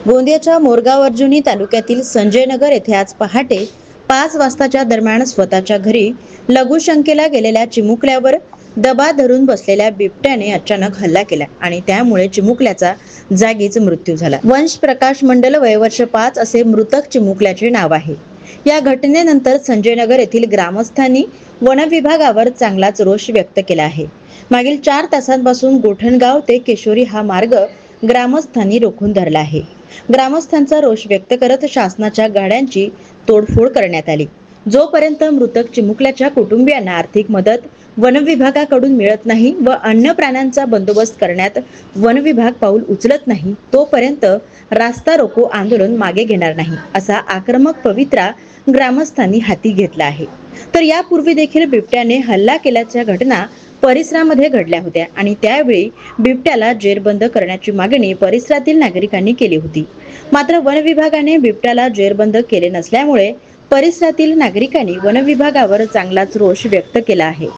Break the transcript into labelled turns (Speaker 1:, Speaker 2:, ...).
Speaker 1: गोंदियाच्या मोरगाव अर्जुनी तालुक्यातील संजयनगर येथे आज पहाटे 5 वाजताच्या दरम्यान स्वतःच्या घरी लघुशंकेला गेलेल्या चिमुकल्यावर दबा धरून बसलेल्या बिबट्याने अचानक हल्ला केला आणि त्यामुळे चिमुकल्याचा जागीच मृत्यू झाला। वंश प्रकाश मंडल, वय वर्ष 5 असे मृतक चिमुकल्याचे नाव आहे। या घटनेनंतर संजयनगर येथील ग्रामस्थांनी वन विभागावर चांगलाच रोष व्यक्त केला आहे। मागील 4 तासांपासून गोठणगाव ते केशोरी हा मार्ग ग्रामस्थांनी रोखून धरला आहे। ग्रामस्थांचा रोष व्यक्त करत शासनाच्या गाड्यांची तोडफोड करण्यात आली। जोपर्यंत मृतक चिमुकल्याच्या कुटुंबियांना आर्थिक मदत वन विभागाकडून मिळत नाही व अन्य प्राण्यांचा बंदोबस्त करण्यात वन विभाग पाऊल उचलत नाही, तोपर्यंत रास्ता रोको आंदोलन मागे घेणार नाही, असा आक्रमक पवित्रा ग्रामस्थांनी हाती घेतला आहे। तर यापूर्वी देखील बिबट्याने हल्ला केल्याच्या घटना परिसरामध्ये घडल्या होत्या आणि त्यावेळी बिबट्याला जेरबंद करण्याची मागणी परिसरातील नागरिकांनी केली होती। मात्र वन विभागाने बिबट्याला जेरबंद केले नसल्यामुळे परिसरातील नागरिकांनी वन विभागावर चांगलाच रोष व्यक्त केला आहे।